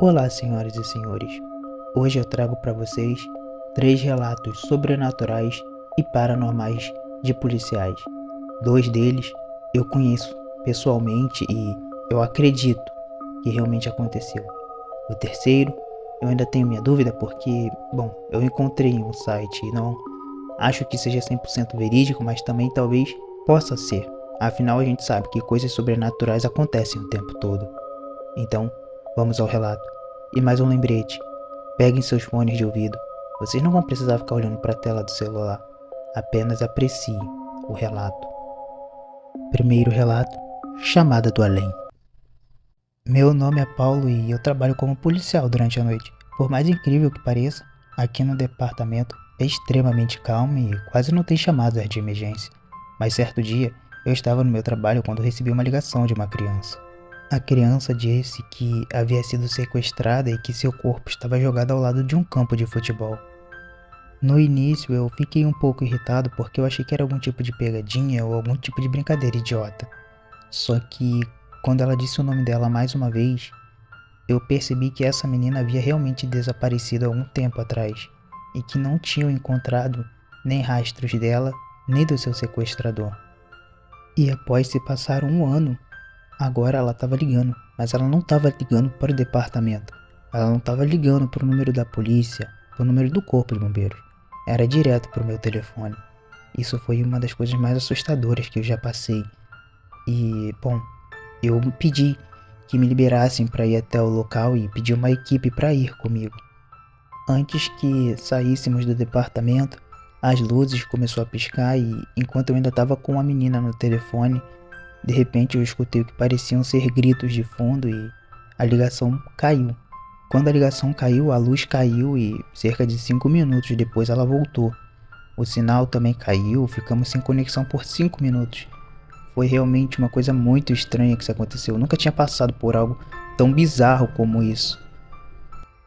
Olá, senhoras e senhores. Hoje eu trago para vocês 3 relatos sobrenaturais e paranormais de policiais. 2 deles eu conheço pessoalmente e eu acredito que realmente aconteceu. O terceiro eu ainda tenho minha dúvida porque, eu encontrei em um site e não acho que seja 100% verídico, mas também talvez possa ser. Afinal, a gente sabe que coisas sobrenaturais acontecem o tempo todo. Então, vamos ao relato. E mais um lembrete: peguem seus fones de ouvido. Vocês não vão precisar ficar olhando para a tela do celular. Apenas apreciem o relato. Primeiro relato: Chamada do Além. Meu nome é Paulo e eu trabalho como policial durante a noite. Por mais incrível que pareça, aqui no departamento é extremamente calmo e quase não tem chamadas de emergência. Mas certo dia, eu estava no meu trabalho quando recebi uma ligação de uma criança. A criança disse que havia sido sequestrada e que seu corpo estava jogado ao lado de um campo de futebol. No início eu fiquei um pouco irritado porque eu achei que era algum tipo de pegadinha ou algum tipo de brincadeira idiota. Só que quando ela disse o nome dela mais uma vez, eu percebi que essa menina havia realmente desaparecido há algum tempo atrás e que não tinham encontrado nem rastros dela nem do seu sequestrador. E após se passar um ano, agora ela estava ligando, mas ela não estava ligando para o departamento. Ela não estava ligando para o número da polícia, para o número do corpo de bombeiros. Era direto para o meu telefone. Isso foi uma das coisas mais assustadoras que eu já passei. E, eu pedi que me liberassem para ir até o local e pedi uma equipe para ir comigo. Antes que saíssemos do departamento, as luzes começaram a piscar e enquanto eu ainda estava com a menina no telefone, de repente eu escutei o que pareciam ser gritos de fundo e a ligação caiu. Quando a ligação caiu, a luz caiu e cerca de 5 minutos depois ela voltou. O sinal também caiu, ficamos sem conexão por 5 minutos. Foi realmente uma coisa muito estranha que isso aconteceu. Eu nunca tinha passado por algo tão bizarro como isso.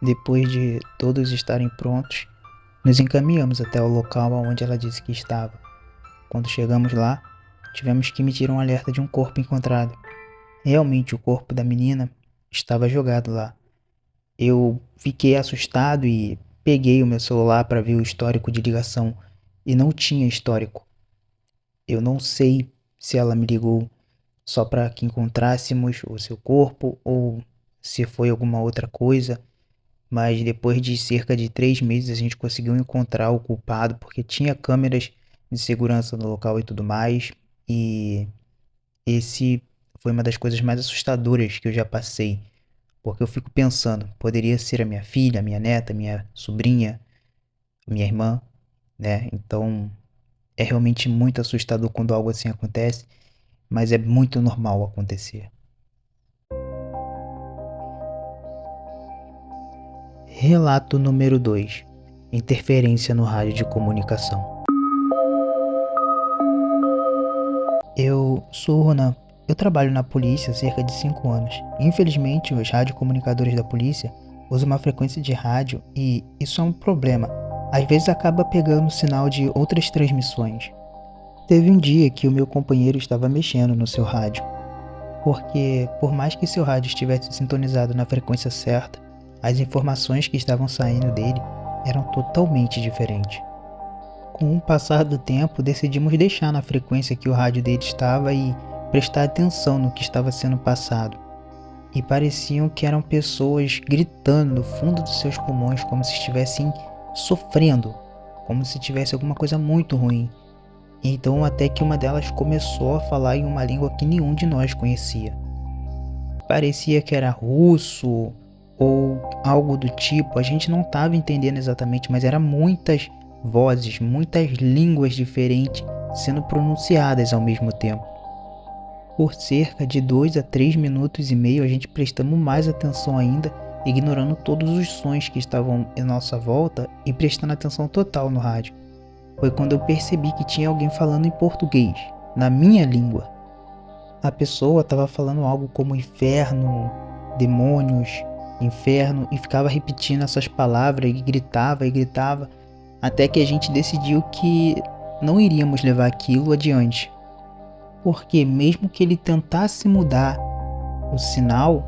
Depois de todos estarem prontos, nos encaminhamos até o local onde ela disse que estava. Quando chegamos lá, tivemos que emitir um alerta de um corpo encontrado. Realmente o corpo da menina estava jogado lá. Eu fiquei assustado e peguei o meu celular para ver o histórico de ligação e não tinha histórico. Eu não sei se ela me ligou só para que encontrássemos o seu corpo ou se foi alguma outra coisa, mas depois de cerca de 3 meses a gente conseguiu encontrar o culpado porque tinha câmeras de segurança no local e tudo mais, e esse foi uma das coisas mais assustadoras que eu já passei, porque eu fico pensando, poderia ser a minha filha, a minha neta, a minha sobrinha, a minha irmã, né? Então é realmente muito assustador quando algo assim acontece, mas é muito normal acontecer. Relato número 2: Interferência no rádio de comunicação. Eu sou Ronan. Eu trabalho na polícia há cerca de 5 anos. Infelizmente, os radiocomunicadores da polícia usam uma frequência de rádio e isso é um problema. Às vezes acaba pegando o sinal de outras transmissões. Teve um dia que o meu companheiro estava mexendo no seu rádio, porque por mais que seu rádio estivesse sintonizado na frequência certa, as informações que estavam saindo dele eram totalmente diferentes. Com o passar do tempo, decidimos deixar na frequência que o rádio dele estava e prestar atenção no que estava sendo passado. E pareciam que eram pessoas gritando no fundo dos seus pulmões como se estivessem sofrendo, como se tivesse alguma coisa muito ruim. Então até que uma delas começou a falar em uma língua que nenhum de nós conhecia. Parecia que era russo ou algo do tipo, a gente não estava entendendo exatamente, mas eram muitas vozes, muitas línguas diferentes sendo pronunciadas ao mesmo tempo. Por cerca de 2 a 3 minutos e meio a gente prestamos mais atenção ainda, ignorando todos os sons que estavam em nossa volta e prestando atenção total no rádio. Foi quando eu percebi que tinha alguém falando em português, na minha língua. A pessoa estava falando algo como inferno, demônios, inferno, e ficava repetindo essas palavras e gritava, até que a gente decidiu que não iríamos levar aquilo adiante. Porque mesmo que ele tentasse mudar o sinal,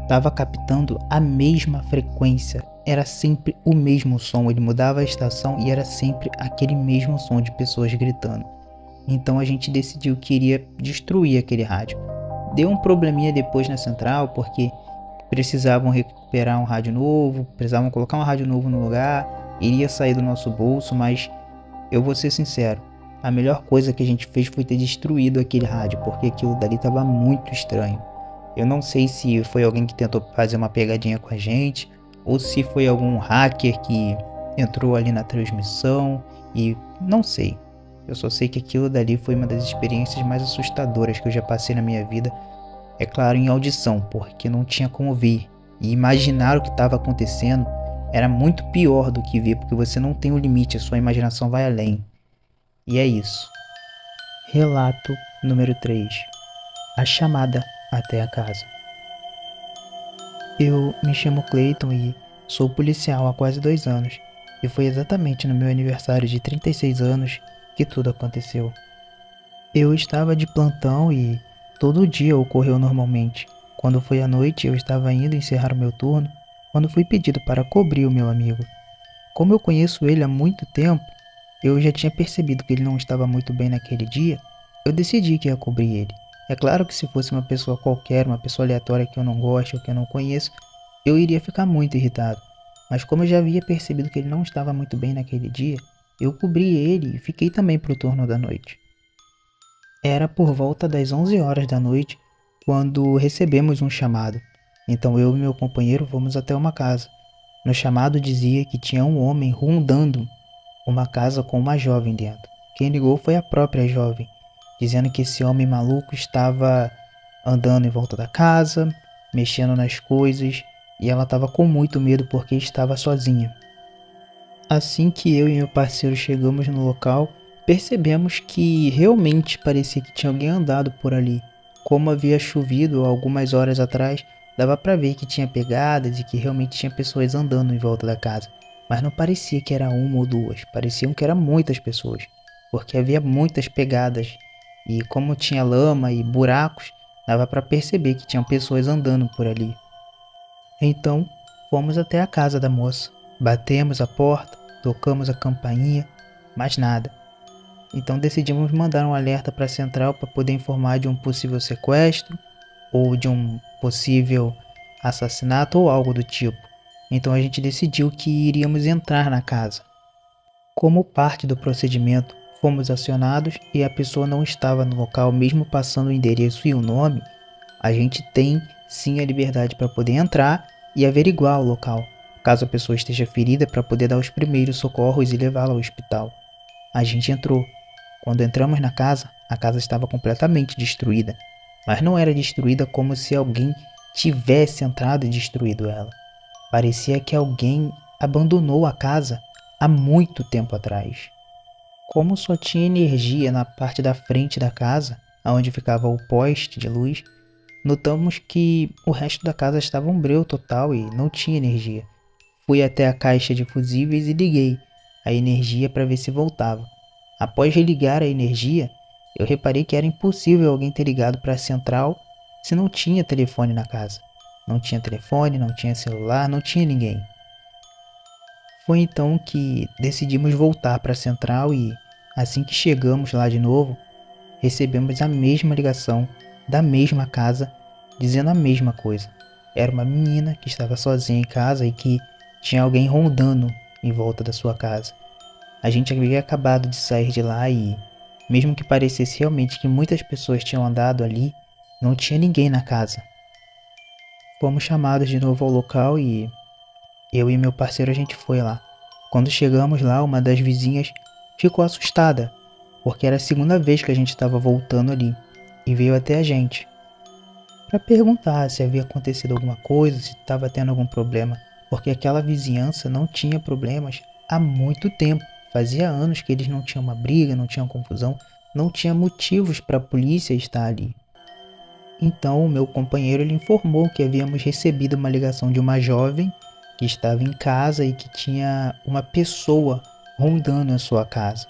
estava captando a mesma frequência. Era sempre o mesmo som, ele mudava a estação e era sempre aquele mesmo som de pessoas gritando. Então a gente decidiu que iria destruir aquele rádio. Deu um probleminha depois na central, porque precisavam recuperar um rádio novo, precisavam colocar um rádio novo no lugar, iria sair do nosso bolso, mas eu vou ser sincero, a melhor coisa que a gente fez foi ter destruído aquele rádio, porque aquilo dali estava muito estranho. Eu não sei se foi alguém que tentou fazer uma pegadinha com a gente, ou se foi algum hacker que entrou ali na transmissão, e não sei. Eu só sei que aquilo dali foi uma das experiências mais assustadoras que eu já passei na minha vida. É claro, em audição, porque não tinha como ver. E imaginar o que estava acontecendo era muito pior do que ver, porque você não tem o limite, a sua imaginação vai além. E é isso. Relato número 3. A chamada até a casa. Eu me chamo Clayton e sou policial há quase 2 anos. E foi exatamente no meu aniversário de 36 anos que tudo aconteceu. Eu estava de plantão e todo dia ocorreu normalmente. Quando foi à noite, eu estava indo encerrar o meu turno, quando fui pedido para cobrir o meu amigo. Como eu conheço ele há muito tempo, eu já tinha percebido que ele não estava muito bem naquele dia, eu decidi que ia cobrir ele. É claro que se fosse uma pessoa qualquer, uma pessoa aleatória que eu não gosto ou que eu não conheço, eu iria ficar muito irritado. Mas como eu já havia percebido que ele não estava muito bem naquele dia, eu cobri ele e fiquei também pro turno da noite. Era por volta das 11 horas da noite quando recebemos um chamado. Então eu e meu companheiro fomos até uma casa. No chamado dizia que tinha um homem rondando uma casa com uma jovem dentro. Quem ligou foi a própria jovem, dizendo que esse homem maluco estava andando em volta da casa, mexendo nas coisas, e ela estava com muito medo porque estava sozinha. Assim que eu e meu parceiro chegamos no local, percebemos que realmente parecia que tinha alguém andado por ali. Como havia chovido algumas horas atrás, dava para ver que tinha pegadas e que realmente tinha pessoas andando em volta da casa. Mas não parecia que era uma ou duas, pareciam que eram muitas pessoas, porque havia muitas pegadas. E como tinha lama e buracos, dava para perceber que tinham pessoas andando por ali. Então, fomos até a casa da moça. Batemos a porta, tocamos a campainha, mas nada. Então decidimos mandar um alerta para a central para poder informar de um possível sequestro ou de um possível assassinato ou algo do tipo. Então a gente decidiu que iríamos entrar na casa. Como parte do procedimento, fomos acionados e a pessoa não estava no local, mesmo passando o endereço e o nome. A gente tem sim a liberdade para poder entrar e averiguar o local, caso a pessoa esteja ferida, para poder dar os primeiros socorros e levá-la ao hospital. A gente entrou. Quando entramos na casa, a casa estava completamente destruída, mas não era destruída como se alguém tivesse entrado e destruído ela. Parecia que alguém abandonou a casa há muito tempo atrás. Como só tinha energia na parte da frente da casa, onde ficava o poste de luz, notamos que o resto da casa estava um breu total e não tinha energia. Fui até a caixa de fusíveis e liguei a energia para ver se voltava. Após religar a energia, eu reparei que era impossível alguém ter ligado para a central se não tinha telefone na casa. Não tinha telefone, não tinha celular, não tinha ninguém. Foi então que decidimos voltar para a central e, assim que chegamos lá de novo, recebemos a mesma ligação da mesma casa dizendo a mesma coisa. Era uma menina que estava sozinha em casa e que tinha alguém rondando em volta da sua casa. A gente havia acabado de sair de lá e, mesmo que parecesse realmente que muitas pessoas tinham andado ali, não tinha ninguém na casa. Fomos chamados de novo ao local e eu e meu parceiro a gente foi lá. Quando chegamos lá, uma das vizinhas ficou assustada, porque era a segunda vez que a gente estava voltando ali, e veio até a gente para perguntar se havia acontecido alguma coisa, se estava tendo algum problema, porque aquela vizinhança não tinha problemas há muito tempo. Fazia anos que eles não tinham uma briga, não tinham confusão, não tinha motivos para a polícia estar ali. Então, o meu companheiro ele informou que havíamos recebido uma ligação de uma jovem que estava em casa e que tinha uma pessoa rondando a sua casa.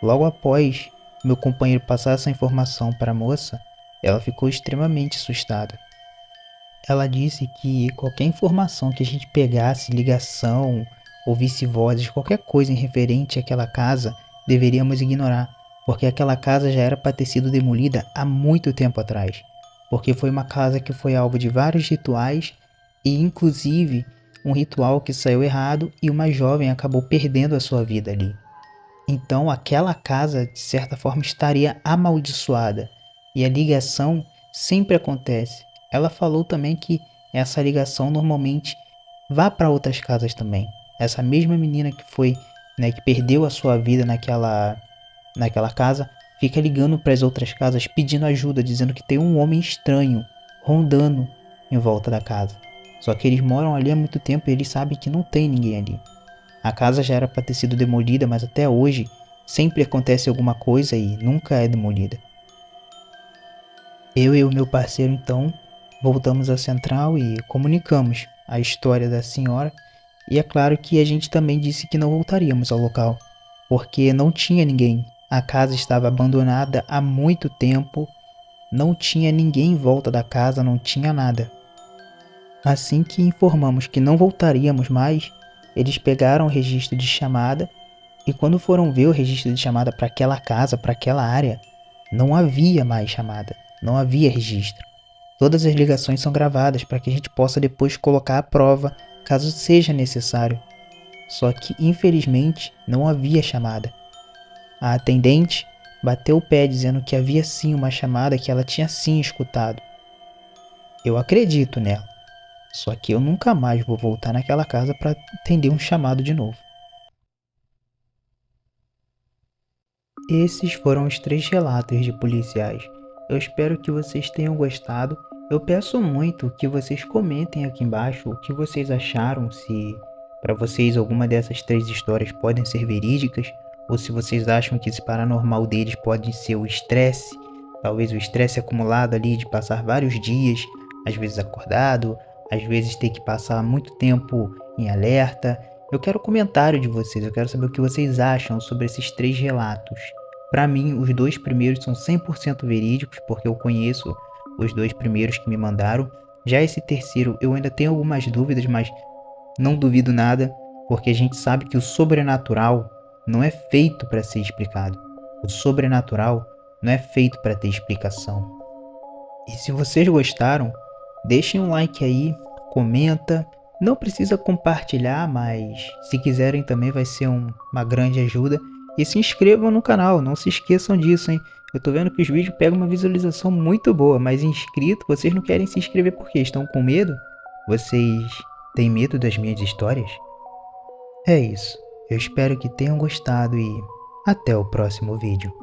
Logo após meu companheiro passar essa informação para a moça, ela ficou extremamente assustada. Ela disse que qualquer informação que a gente pegasse, ligação, ouvisse vozes, qualquer coisa em referente àquela casa, deveríamos ignorar, porque aquela casa já era para ter sido demolida há muito tempo atrás, porque foi uma casa que foi alvo de vários rituais e inclusive um ritual que saiu errado e uma jovem acabou perdendo a sua vida ali. Então aquela casa, de certa forma, estaria amaldiçoada. E a ligação sempre acontece. Ela falou também que essa ligação normalmente vá para outras casas também. Essa mesma menina que foi, né, que perdeu a sua vida naquela casa, fica ligando para as outras casas pedindo ajuda, dizendo que tem um homem estranho rondando em volta da casa. Só que eles moram ali há muito tempo e eles sabem que não tem ninguém ali. A casa já era para ter sido demolida, mas até hoje sempre acontece alguma coisa e nunca é demolida. Eu e o meu parceiro então voltamos à central e comunicamos a história da senhora, e é claro que a gente também disse que não voltaríamos ao local, porque não tinha ninguém. A casa estava abandonada há muito tempo, não tinha ninguém em volta da casa, não tinha nada. Assim que informamos que não voltaríamos mais, eles pegaram o registro de chamada e quando foram ver o registro de chamada para aquela casa, para aquela área, não havia mais chamada, não havia registro. Todas as ligações são gravadas para que a gente possa depois colocar à prova, caso seja necessário. Só que, infelizmente, não havia chamada. A atendente bateu o pé dizendo que havia sim uma chamada que ela tinha sim escutado. Eu acredito nela, só que eu nunca mais vou voltar naquela casa para atender um chamado de novo. Esses foram os 3 relatos de policiais. Eu espero que vocês tenham gostado. Eu peço muito que vocês comentem aqui embaixo o que vocês acharam, se para vocês alguma dessas 3 histórias podem ser verídicas, ou se vocês acham que esse paranormal deles pode ser o estresse, talvez o estresse acumulado ali de passar vários dias, às vezes acordado, às vezes ter que passar muito tempo em alerta. Eu quero comentário de vocês, eu quero saber o que vocês acham sobre esses 3 relatos. Para mim, os 2 primeiros são 100% verídicos, porque eu conheço os 2 primeiros que me mandaram. Já esse terceiro, eu ainda tenho algumas dúvidas, mas não duvido nada, porque a gente sabe que o sobrenatural não é feito para ser explicado. O sobrenatural não é feito para ter explicação. E se vocês gostaram, deixem um like aí, comenta. Não precisa compartilhar, mas se quiserem também vai ser uma grande ajuda. E se inscrevam no canal, não se esqueçam disso, hein? Eu tô vendo que os vídeos pegam uma visualização muito boa, mas inscrito, vocês não querem se inscrever por quê? Estão com medo? Vocês têm medo das minhas histórias? É isso. Eu espero que tenham gostado e até o próximo vídeo.